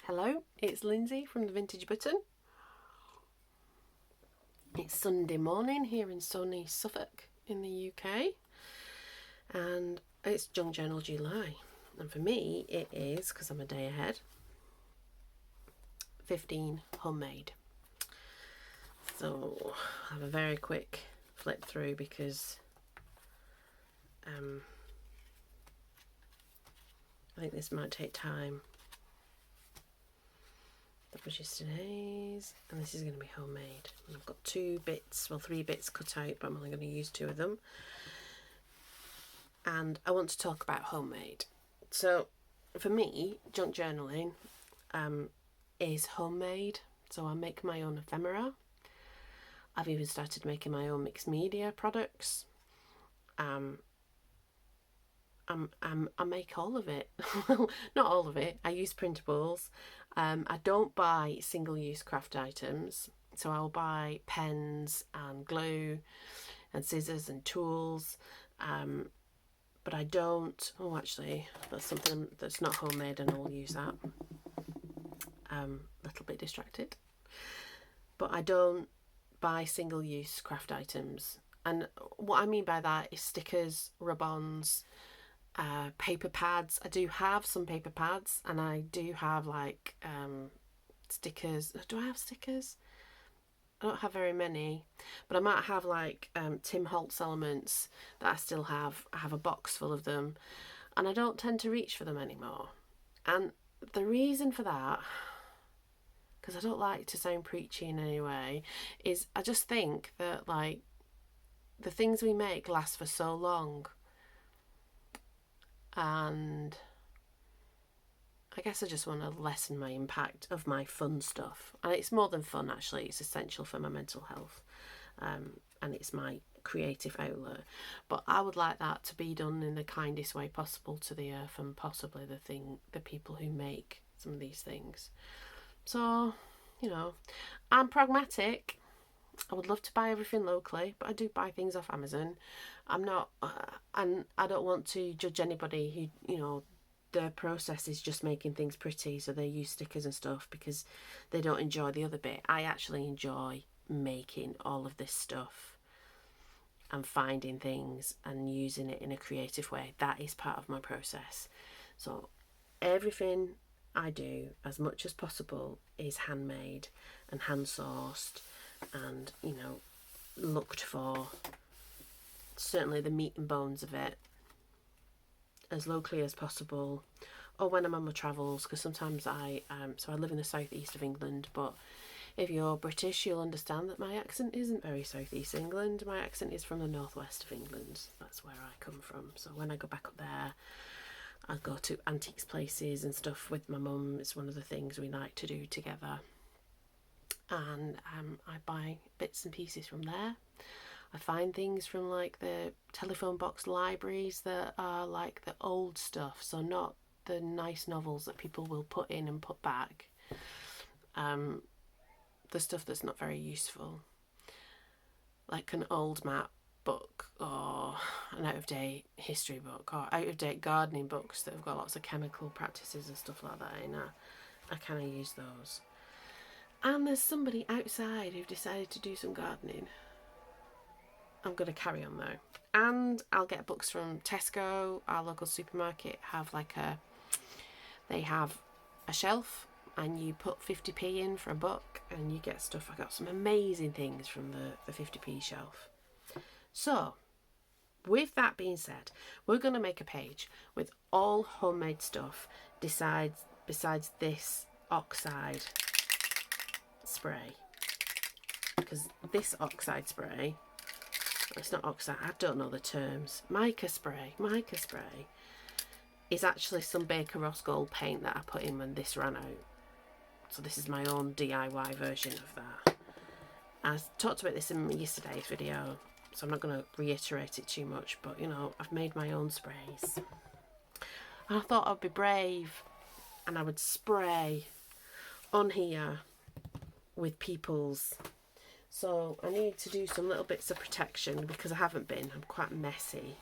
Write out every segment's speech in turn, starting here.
Hello, it's Lindsay from the Vintage Button. It's Sunday morning here in sunny Suffolk in the UK, and it's Junk Journal July. And for me, it is, because I'm a day ahead, 15 homemade. So I have a very quick flip through because I think this might take time. That was yesterday's, and this is going to be homemade. And I've got 3 bits cut out, but I'm only going to use 2 of them. And I want to talk about homemade. So for me, junk journaling is homemade. So I make my own ephemera. I've even started making my own mixed media products. I make all of it. Not all of it. I use printables. I don't buy single-use craft items. So I'll buy pens and glue and scissors and tools. But I don't... Oh, actually, that's something that's not homemade and I'll use that. Little bit distracted. But I don't buy single-use craft items. And what I mean by that is stickers, rub-ons, paper pads. I do have some paper pads, and I do have like stickers. Do I have stickers? I don't have very many, but I might have like Tim Holtz elements that I still have. I have a box full of them, and I don't tend to reach for them anymore. And the reason for that, because I don't like to sound preachy in any way, is I just think that like the things we make last for so long. And I guess I just want to lessen my impact of my fun stuff. And it's more than fun, actually. It's essential for my mental health. And it's my creative outlet. But I would like that to be done in the kindest way possible to the earth and possibly the people who make some of these things. So, you know, I'm pragmatic. I would love to buy everything locally, but I do buy things off Amazon. I'm not, and I don't want to judge anybody who, you know, their process is just making things pretty, so they use stickers and stuff because they don't enjoy the other bit. I actually enjoy making all of this stuff and finding things and using it in a creative way. That is part of my process. So everything I do, as much as possible, is handmade and hand-sourced and, you know, looked for. Certainly the meat and bones of it as locally as possible, or when I'm on my travels, because sometimes I live in the southeast of England, but if you're British you'll understand that my accent isn't very southeast England. My accent is from the northwest of England. That's where I come from. So when I go back up there, I go to antiques places and stuff with my mum. It's one of the things we like to do together, and I buy bits and pieces from there. I find things from like the telephone box libraries that are like the old stuff, so not the nice novels that people will put in and put back. The stuff that's not very useful, like an old map book or an out-of-date history book or out-of-date gardening books that have got lots of chemical practices and stuff like that in. I kind of use those. And there's somebody outside who've decided to do some gardening. I'm going to carry on though. And I'll get books from Tesco, our local supermarket. They have a shelf and you put 50p in for a book and you get stuff. I got some amazing things from the 50p shelf. So with that being said, we're going to make a page with all homemade stuff besides this oxide spray, because this oxide spray, it's not oxide, I don't know the terms, mica spray is actually some Baker Ross Gold paint that I put in when this ran out. So this is my own DIY version of that. I talked about this in yesterday's video, so I'm not going to reiterate it too much, but you know, I've made my own sprays. And I thought I'd be brave and I would spray on here with people's. So I need to do some little bits of protection because I haven't been. I'm quite messy.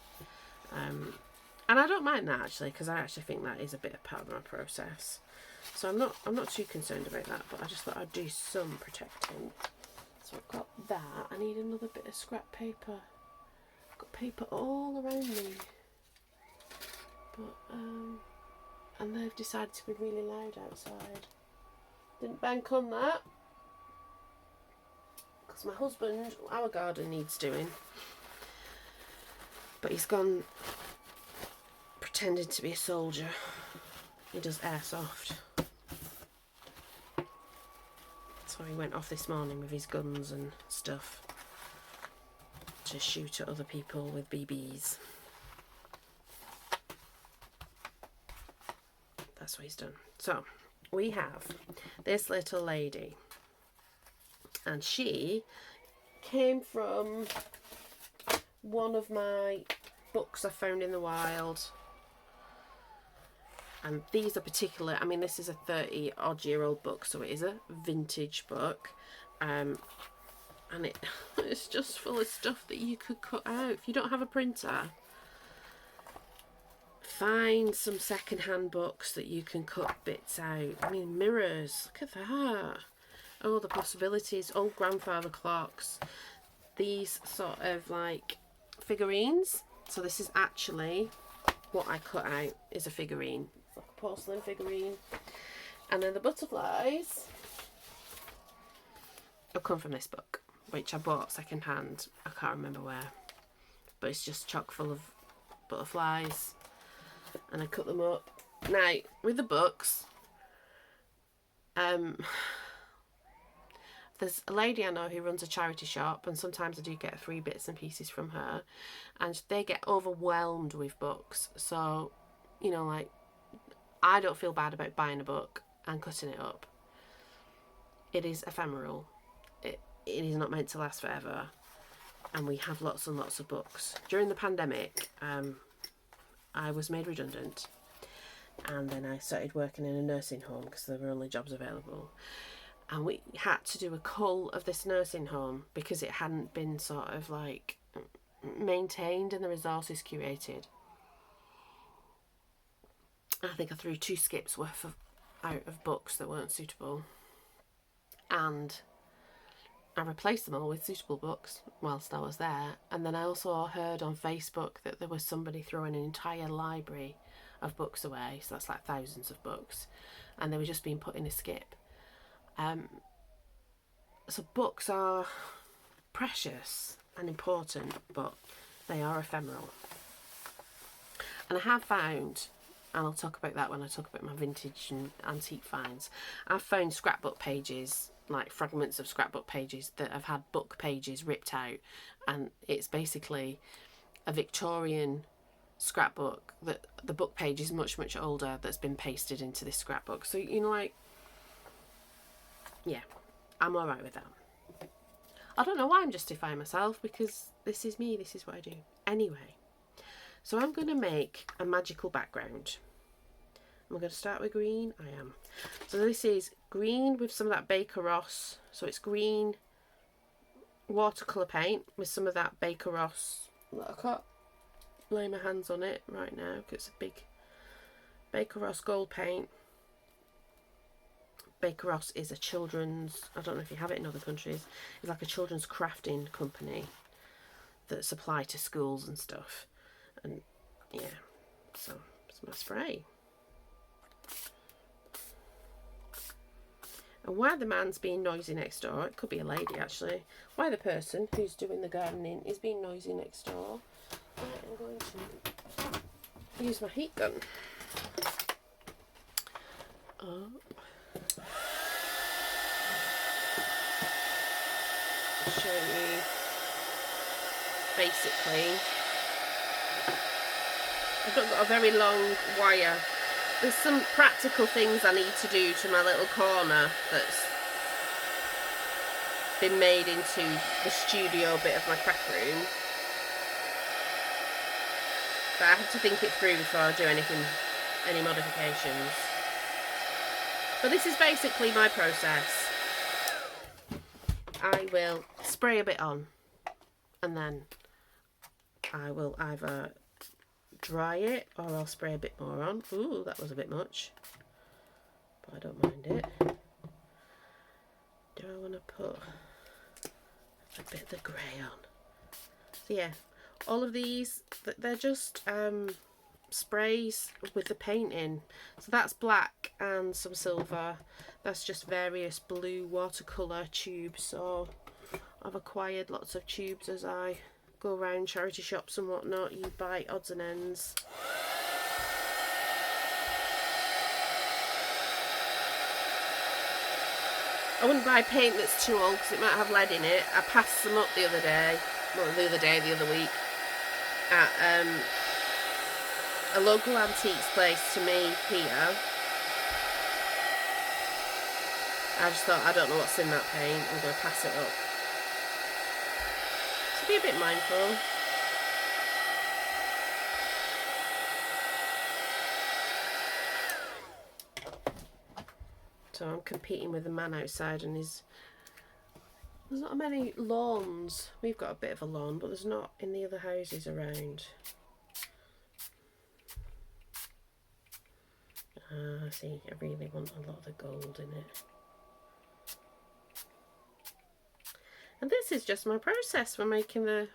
And I don't mind that actually, because I actually think that is a bit of part of my process. So I'm not too concerned about that, but I just thought I'd do some protecting. So I've got that. I need another bit of scrap paper. I've got paper all around me. But and they've decided to be really loud outside. Didn't bank on that. Because my husband, our garden needs doing. But he's gone pretending to be a soldier. He does airsoft. So he went off this morning with his guns and stuff to shoot at other people with BBs. That's what he's done. So we have this little lady, and she came from one of my books I found in the wild. And these are particular, I mean, this is a 30-odd-year-old book, so it is a vintage book. And it's just full of stuff that you could cut out. If you don't have a printer, find some second-hand books that you can cut bits out. I mean, mirrors, look at that. Oh, the possibilities. Old grandfather clocks. These sort of like figurines. So this is actually what I cut out, is a figurine. It's like a porcelain figurine. And then the butterflies have come from this book, which I bought second hand. I can't remember where. But it's just chock full of butterflies. And I cut them up. Now, with the books, there's a lady I know who runs a charity shop, and sometimes I do get free bits and pieces from her, and they get overwhelmed with books. So, you know, like, I don't feel bad about buying a book and cutting it up. It is ephemeral. It is not meant to last forever, and we have lots and lots of books. During the pandemic, I was made redundant, and then I started working in a nursing home because there were only jobs available. And we had to do a cull of this nursing home because it hadn't been sort of like maintained and the resources curated. I think I threw 2 skips worth out of books that weren't suitable. And I replaced them all with suitable books whilst I was there. And then I also heard on Facebook that there was somebody throwing an entire library of books away. So that's like thousands of books. And they were just being put in a skip. So books are precious and important, but they are ephemeral. And I have found, and I'll talk about that when I talk about my vintage and antique finds, I've found scrapbook pages, like fragments of scrapbook pages that have had book pages ripped out, and it's basically a Victorian scrapbook that the book page is much, much older that's been pasted into this scrapbook. So, you know, like, yeah, I'm alright with that. I don't know why I'm justifying myself, because this is me, this is what I do. Anyway, so I'm going to make a magical background. I'm going to start with green. I am. So this is green with some of that Baker Ross. So it's green watercolour paint with some of that Baker Ross. I can't lay my hands on it right now because it's a big Baker Ross gold paint. Baker Ross is a children's, I don't know if you have it in other countries, it's like a children's crafting company that supply to schools and stuff. And yeah, so it's my spray. And while the man's being noisy next door, it could be a lady actually, while the person who's doing the gardening is being noisy next door, I am going to use my heat gun. Show you basically, I've not got a very long wire. There's some practical things I need to do to my little corner that's been made into the studio bit of my craft room, but I have to think it through before I do any modifications. But this is basically my process. I will spray a bit on, and then I will either dry it, or I'll spray a bit more on. Ooh, that was a bit much, but I don't mind it. Do I want to put a bit of the grey on? So yeah, all of these, they're just sprays with the paint in. So that's black and some silver. That's just various blue watercolour tubes. So I've acquired lots of tubes as I go around charity shops and whatnot. You buy odds and ends. I wouldn't buy paint that's too old because it might have lead in it. I passed them up the other day, well, the other week, at a local antiques place to me here. I just thought, I don't know what's in that paint, I'm going to pass it up. So be a bit mindful. So I'm competing with the man outside, and there's not many lawns. We've got a bit of a lawn, but there's not in the other houses around. See, I really want a lot of the gold in it. And this is just my process for making the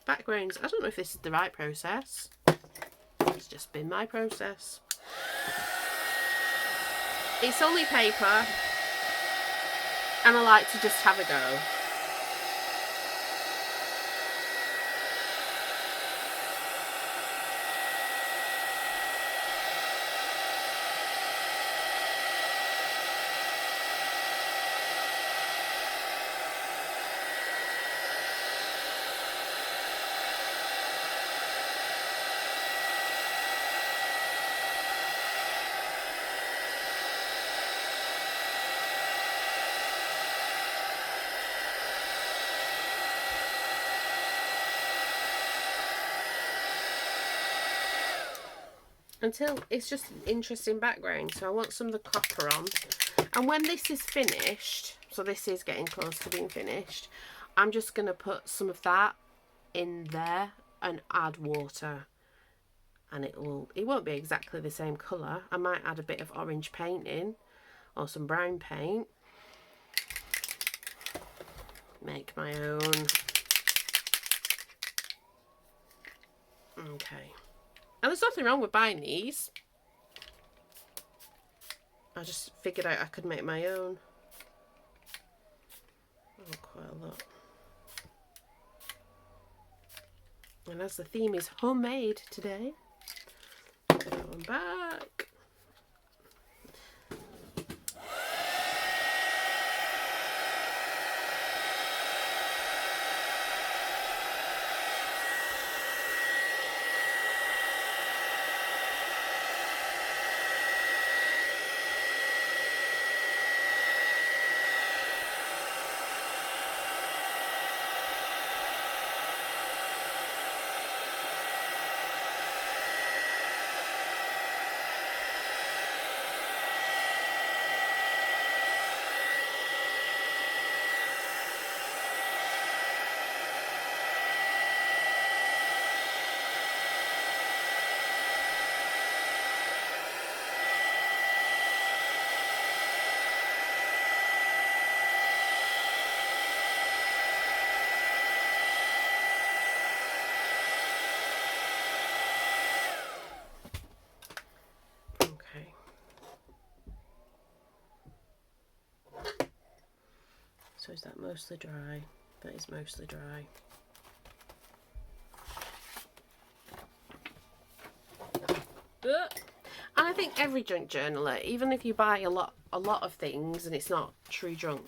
backgrounds. I don't know if this is the right process. It's just been my process. It's only paper, and I like to just have a go. Until it's just an interesting background. So I want some of the copper on. And when this is finished, so this is getting close to being finished, I'm just going to put some of that in there and add water. And it won't be exactly the same colour. I might add a bit of orange paint in, or some brown paint. Make my own. Okay. And there's nothing wrong with buying these. I just figured out I could make my own. Oh, quite a lot. And as the theme is homemade today, put that one back. So is that mostly dry? That is mostly dry. And I think every junk journaler, even if you buy a lot of things and it's not true junk,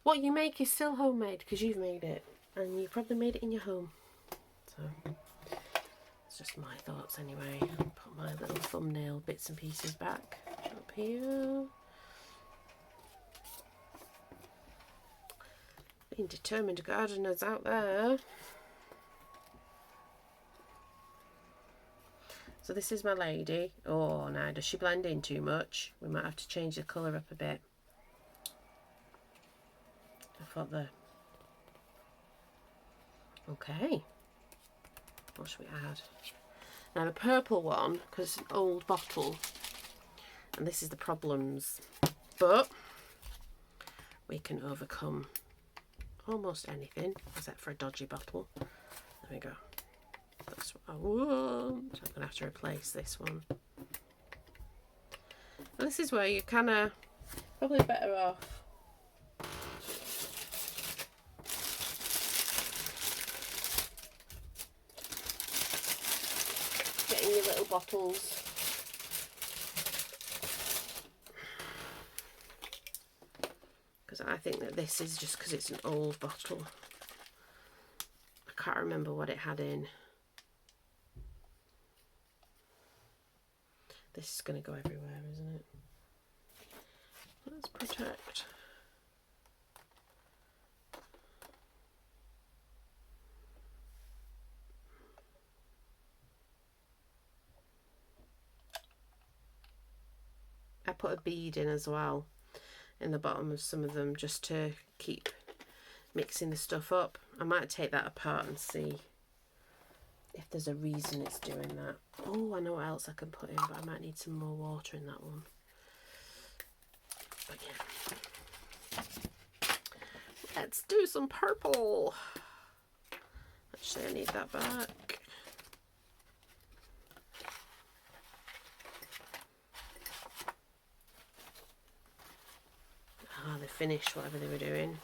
what you make is still homemade because you've made it, and you probably made it in your home. So it's just my thoughts anyway. Put my little thumbnail bits and pieces back up here. Being determined gardeners out there. So this is my lady. Oh, now does she blend in too much? We might have to change the colour up a bit. I thought the... Okay. What should we add? Now the purple one, because it's an old bottle, and this is the problems, but we can overcome almost anything except for a dodgy bottle. There we go. That's what I want. I'm gonna have to replace this one. And this is where you kind of probably better off getting your little bottles. Because I think that this is just because it's an old bottle. I can't remember what it had in. This is going to go everywhere, isn't it? Let's protect. I put a bead in as well in the bottom of some of them just to keep mixing the stuff up. I might take that apart and see if there's a reason it's doing that. Oh, I know what else I can put in, but I might need some more water in that one. But yeah. Let's do some purple. Actually, I need that back. Ah, they finished whatever they were doing.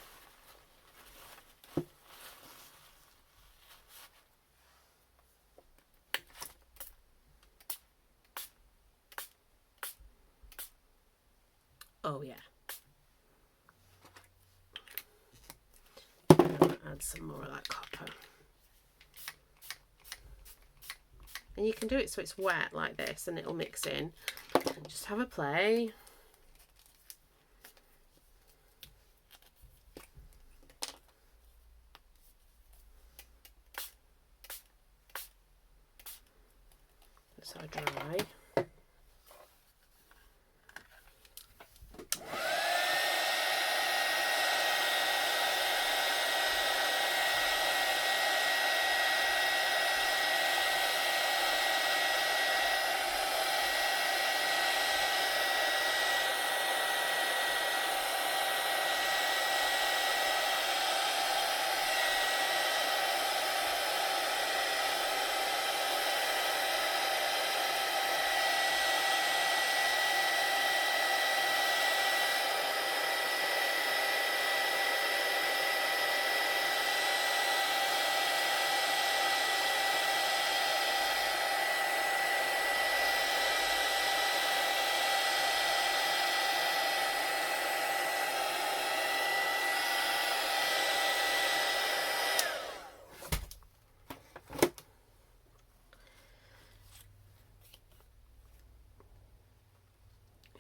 Oh yeah. Add some more of that copper. And you can do it so it's wet like this and it'll mix in. Just have a play. That's how dry.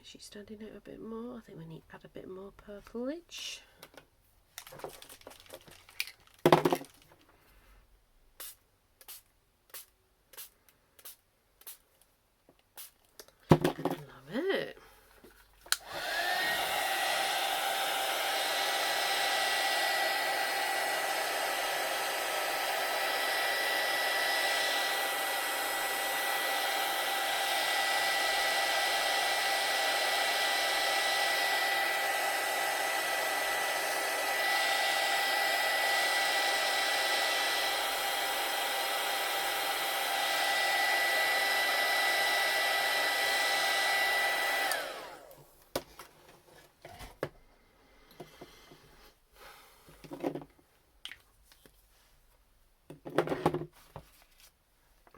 She's standing out a bit more. I think we need to add a bit more purplish. Love it.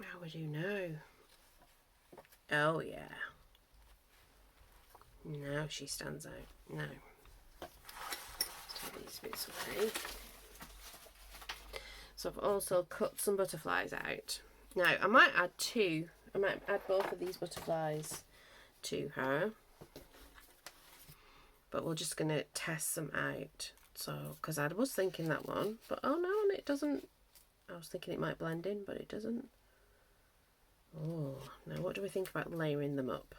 How would you know? Oh yeah. Now she stands out. No. Let's take these bits away. So I've also cut some butterflies out. Now I might add two. I might add both of these butterflies to her. But we're just going to test them out. So, because I was thinking that one, but oh no, it doesn't. I was thinking it might blend in, but it doesn't. Oh, now what do we think about layering them up?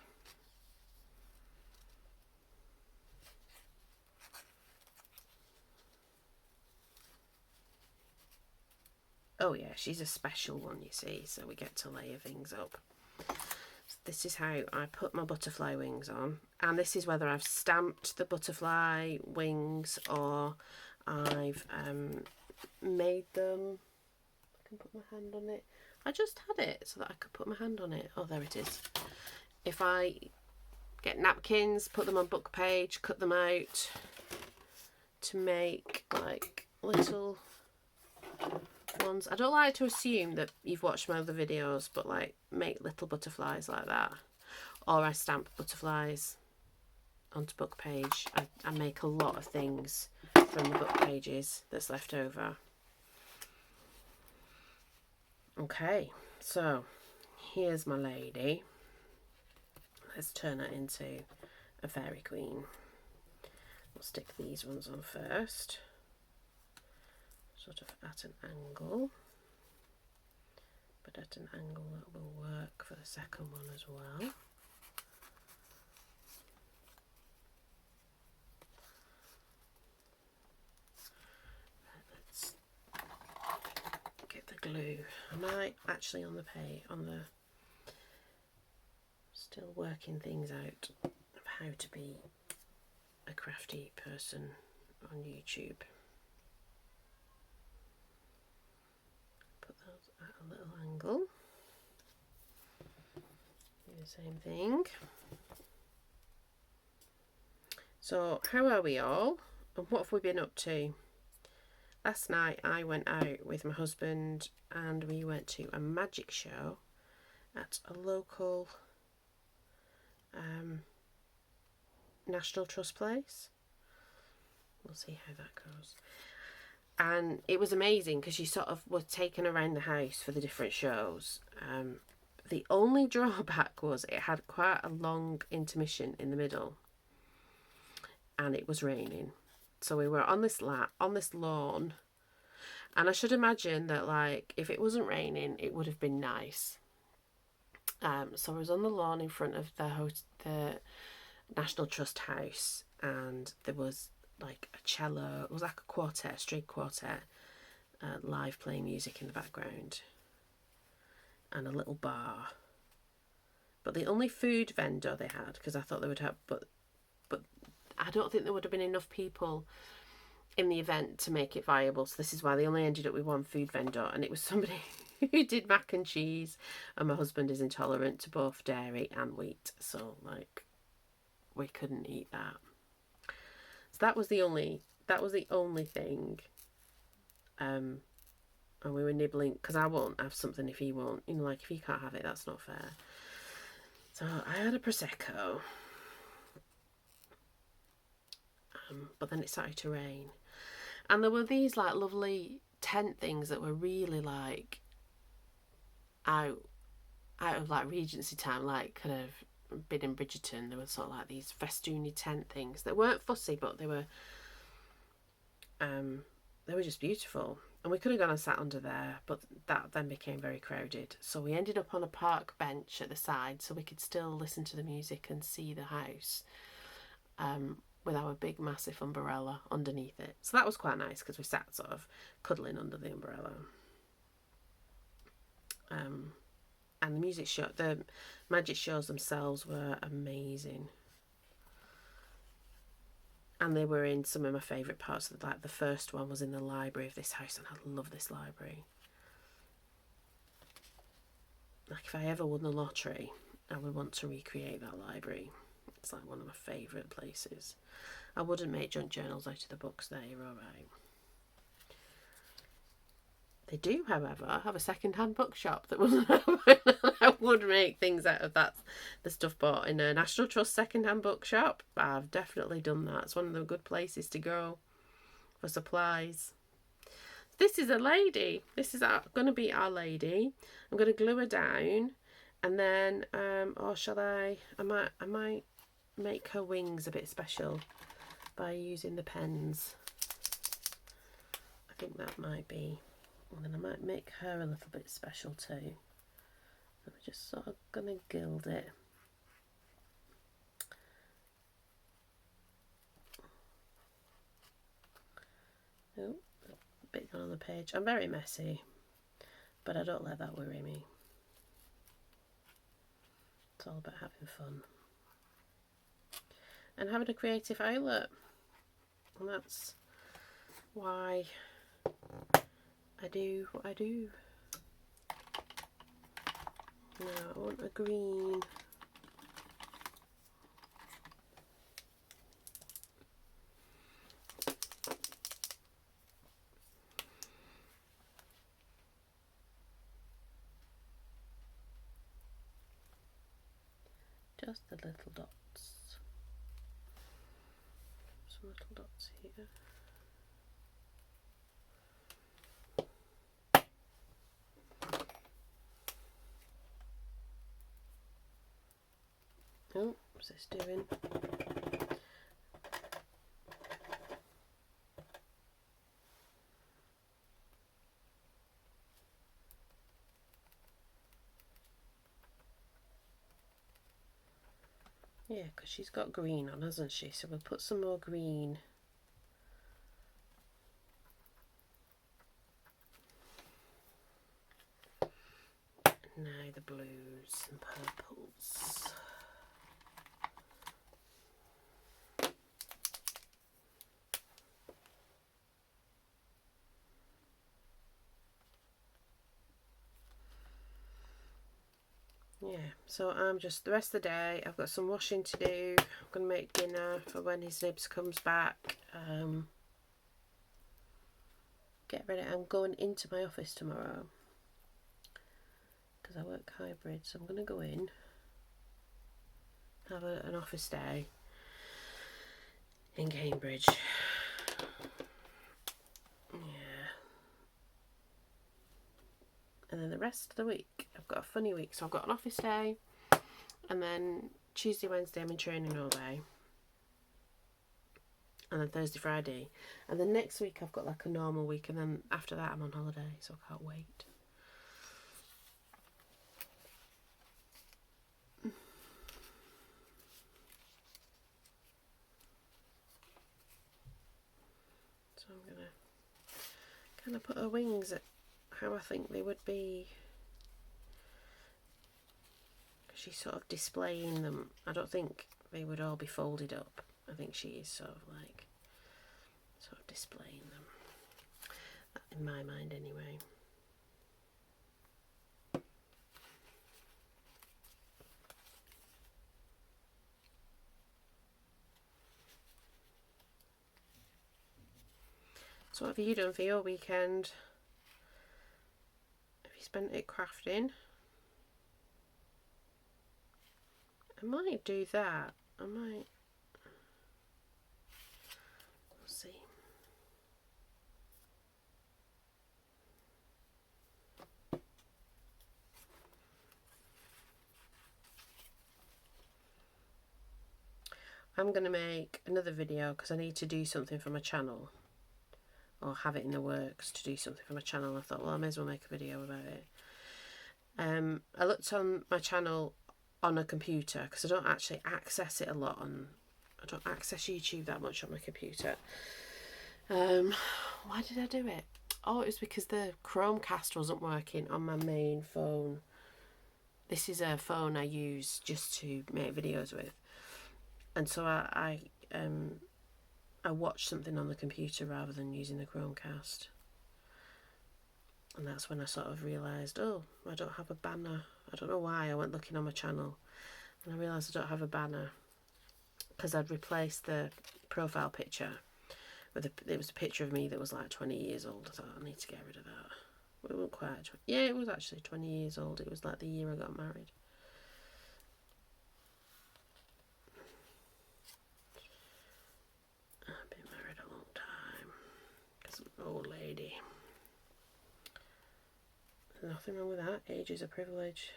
oh yeah, she's a special one, you see, so we get to layer things up. So this is how I put my butterfly wings on, and this is whether I've stamped the butterfly wings or I've made them. I can put my hand on it. I just had it so that I could put my hand on it. Oh, there it is. If I get napkins, put them on book page, cut them out to make like little ones. I don't like to assume that you've watched my other videos, but like make little butterflies like that. Or I stamp butterflies onto book page. I make a lot of things from the book pages that's left over. Okay, so here's my lady. Let's turn her into a fairy queen. We'll stick these ones on first, sort of at an angle, but at an angle that will work for the second one as well. Let's get the glue. Am I actually on the page, still working things out of how to be a crafty person on YouTube. Put those at a little angle. Do the same thing. So how are we all? And what have we been up to? Last night I went out with my husband and we went to a magic show at a local National Trust place. We'll see how that goes. And it was amazing because you sort of were taken around the house for the different shows. The only drawback was it had quite a long intermission in the middle, and it was raining. So we were on this lawn, and I should imagine that like if it wasn't raining, it would have been nice. So I was on the lawn in front of the National Trust house, and there was like a cello. It was like a quartet, string quartet, live playing music in the background, and a little bar. But the only food vendor they had, because I thought they would have, but I don't think there would have been enough people in the event to make it viable. So this is why they only ended up with one food vendor, and it was somebody who did mac and cheese, and my husband is intolerant to both dairy and wheat, so like we couldn't eat that. So that was the only thing. And we were nibbling because I won't have something if he won't. You know, like if he can't have it, that's not fair. So I had a prosecco. But then it started to rain, and there were these like lovely tent things that were really like out of like Regency time, like kind of Bid and Bridgerton. There were sort of like these festoony tent things that weren't fussy, but they were just beautiful. And we could have gone and sat under there, but that then became very crowded. So we ended up on a park bench at the side, so we could still listen to the music and see the house. With our big massive umbrella underneath it. So that was quite nice because we sat sort of cuddling under the umbrella. And the magic shows themselves were amazing. And they were in some of my favourite parts of the first one was in the library of this house, and I love this library. Like if I ever won the lottery, I would want to recreate that library. It's like one of my favourite places. I wouldn't make junk journals out of the books there, you're alright. They do, however, have a second-hand bookshop that wasn't I would make things out of that, the stuff bought in a National Trust second-hand bookshop. I've definitely done that. It's one of the good places to go for supplies. This is a lady. This is going to be our lady. I'm going to glue her down, and then, or shall I might make her wings a bit special by using the pens. I think that might be, and then I might make her a little bit special too. I'm just sort of going to gild it. Oh, a bit on the page. I'm very messy. But I don't let that worry me. It's all about having fun. And having a creative outlet. And that's why I do what I do. Now I want a green. Just the little dots. Some little dots here. Oh, what's this doing? Yeah, because she's got green on, hasn't she? So we'll put some more green. Now the blues and purples. Yeah, so I'm just, the rest of the day, I've got some washing to do. I'm going to make dinner for when his nibs comes back. Get ready, I'm going into my office tomorrow. Because I work hybrid, so I'm going to go in. Have an office day in Cambridge. Yeah. And then the rest of the week, I've got a funny week. So I've got an office day, and then Tuesday, Wednesday, I'm in training all day. And then Thursday, Friday. And then next week, I've got like a normal week, and then after that, I'm on holiday, so I can't wait. So I'm going to kind of put her wings at how I think they would be. She's sort of displaying them. I don't think they would all be folded up. I think she is sort of displaying them. In my mind anyway. So what have you done for your weekend? Have you spent it crafting? I might do that. I might. We'll see. I'm going to make another video because I need to do something for my channel. Or have it in the works to do something for my channel. I thought, well, I may as well make a video about it. I looked on my channel on a computer because I don't actually access it a lot on. I don't access YouTube that much on my computer. Why did I do it? Oh, it was because the Chromecast wasn't working on my main phone. This is a phone I use just to make videos with, and so I watched something on the computer rather than using the Chromecast. And that's when I sort of realised, oh, I don't have a banner. I don't know why. I went looking on my channel and I realised I don't have a banner because I'd replaced the profile picture with it was a picture of me that was like 20 years old. I thought, I need to get rid of that. Well, it wasn't quite. Yeah, it was actually 20 years old. It was like the year I got married. I've been married a long time because I'm an old lady. There's nothing wrong with that. Age is a privilege.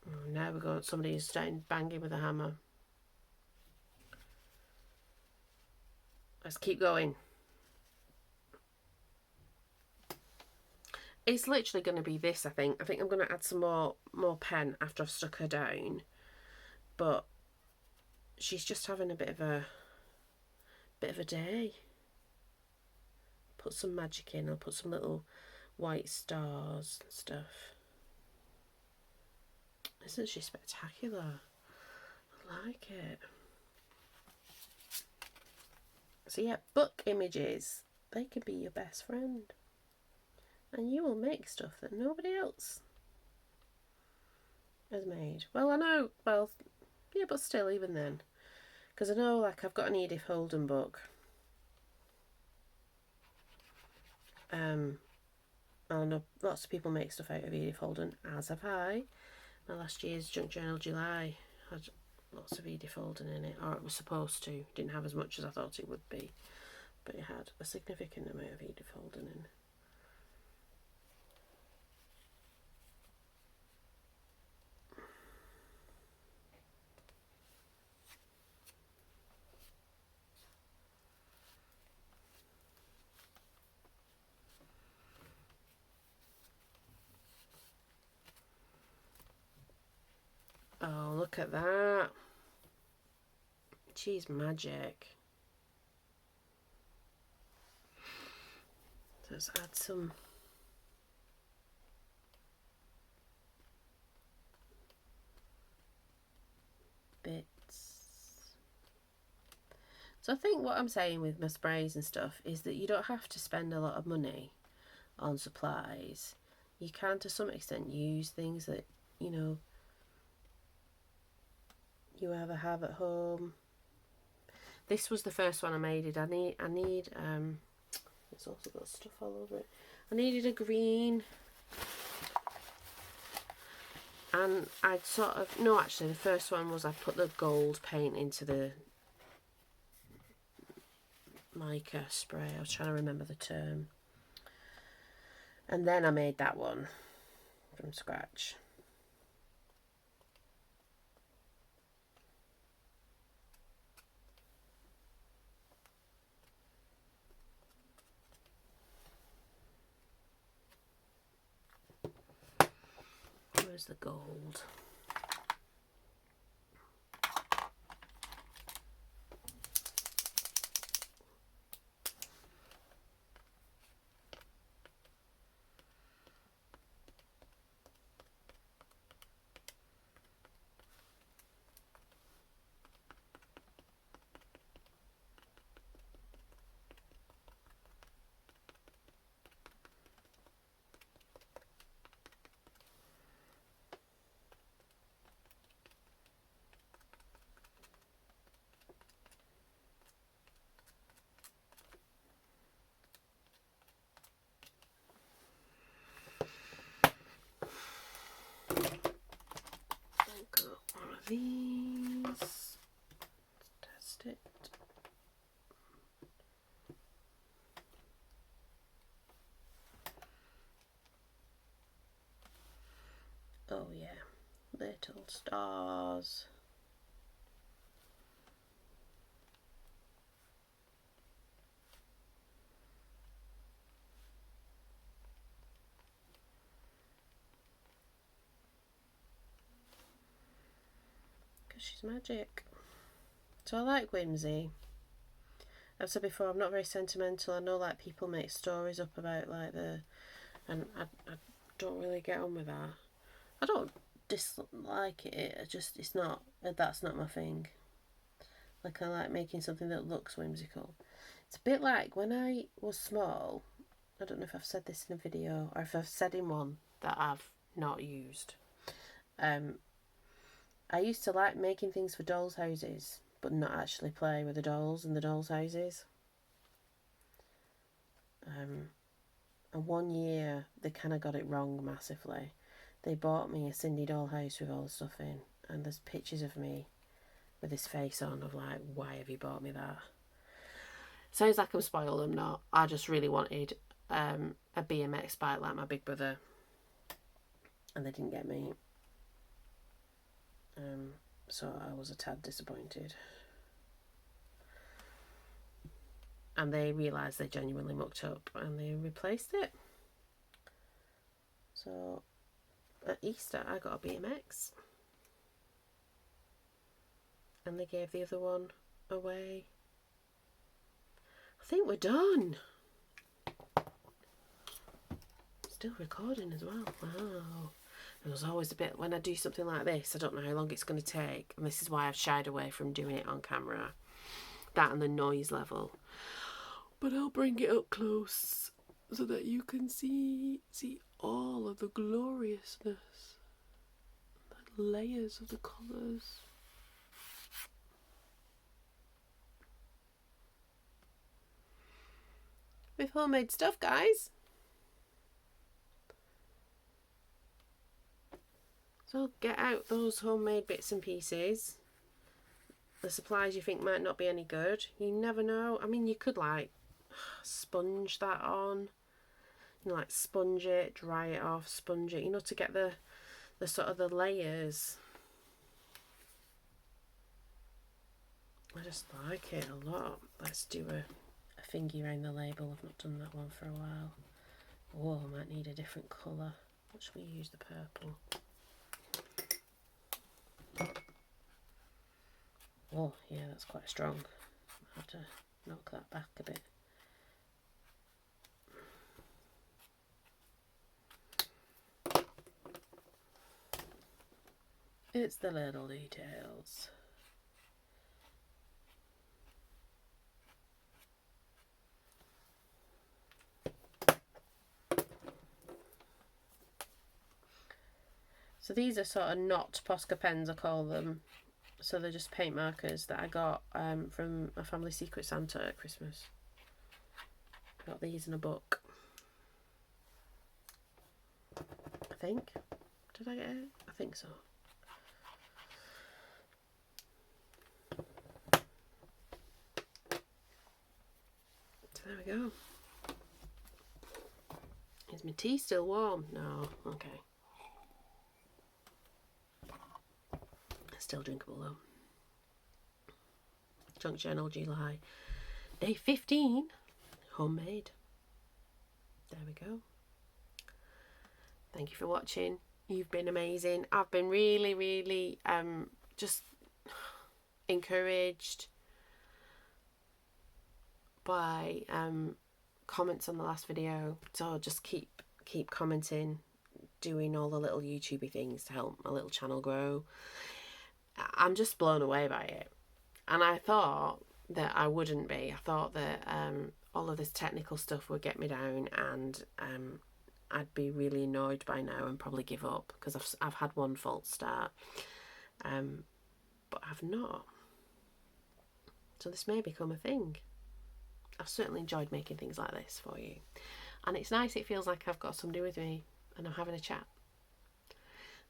Oh, now we've got somebody who's starting banging with a hammer. Let's keep going. It's literally going to be this, I think. I think I'm going to add some more pen after I've stuck her down. But she's just having a bit of a day. put some magic in. I'll put some little white stars and stuff. Isn't she spectacular? I like it. So yeah, book images. They can be your best friend. And you will make stuff that nobody else has made. Well, I know, well, yeah, but still, even then. Because I know, like, I've got an Edith Holden book. I know lots of people make stuff out of Edith Holden, as have I. My last year's Junk Journal July had lots of Edith Holden in it, or it was supposed to. Didn't have as much as I thought it would be, but it had a significant amount of Edith Holden in. Oh, look at that. She's magic. Let's add some bits. So I think what I'm saying with my sprays and stuff is that you don't have to spend a lot of money on supplies. You can, to some extent, use things that, you know, you ever have at home. This was the first one I made. I need it's also got stuff all over it. I needed a green, and I'd sort of, no, actually the first one was I put the gold paint into the mica spray. I was trying to remember the term. And then I made that one from scratch. Where's the gold? These, let's test it. Oh yeah, little stars. Because she's magic. So I like whimsy. I've said before, I'm not very sentimental. I know like people make stories up about like and I don't really get on with that. I don't dislike it. It's not, that's not my thing. Like I like making something that looks whimsical. It's a bit like when I was small. I don't know if I've said this in a video or if I've said in one that I've not used. I used to like making things for dolls' houses, but not actually play with the dolls in the dolls' houses. And one year they kind of got it wrong massively. They bought me a Cindy doll house with all the stuff in, and there's pictures of me with this face on of like, why have you bought me that? Sounds like I'm spoiled, I'm not. I just really wanted a BMX bike like my big brother, and they didn't get me. So I was a tad disappointed. And they realised they genuinely mucked up and they replaced it. So at Easter I got a BMX. And they gave the other one away. I think we're done. Still recording as well. Wow. There's always a bit, when I do something like this, I don't know how long it's going to take. And this is why I've shied away from doing it on camera. That and the noise level. But I'll bring it up close so that you can see all of the gloriousness. The layers of the colours. With homemade stuff, guys. So get out those homemade bits and pieces. The supplies you think might not be any good. You never know. I mean, you could like sponge that on. You know, like sponge it, dry it off, sponge it. You know, to get the sort of the layers. I just like it a lot. Let's do a thingy around the label. I've not done that one for a while. Oh, I might need a different colour. What should we use? The purple. Oh, yeah, that's quite strong. I'll have to knock that back a bit. It's the little details. So these are sort of not Posca pens, I call them. So they're just paint markers that I got from a family Secret Santa at Christmas. I got these in a book. I think. Did I get it? I think so. So there we go. Is my tea still warm? No. Okay. Still drinkable though. Junk Journal July. Day 15. Homemade. There we go. Thank you for watching. You've been amazing. I've been really, really just encouraged by comments on the last video. So just keep commenting, doing all the little YouTubey things to help my little channel grow. I'm just blown away by it. And I thought that I wouldn't be. I thought that all of this technical stuff would get me down, and I'd be really annoyed by now and probably give up, because I've had one false start. But I've not. So this may become a thing. I've certainly enjoyed making things like this for you. And it's nice, it feels like I've got somebody with me and I'm having a chat.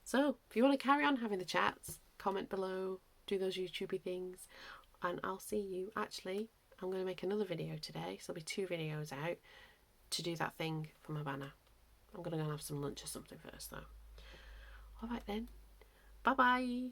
So if you want to carry on having the chats, comment below, do those YouTubey things, and I'll see you. Actually, I'm going to make another video today, so there'll be 2 videos out to do that thing for my banner. I'm going to go and have some lunch or something first though. Alright then, bye bye.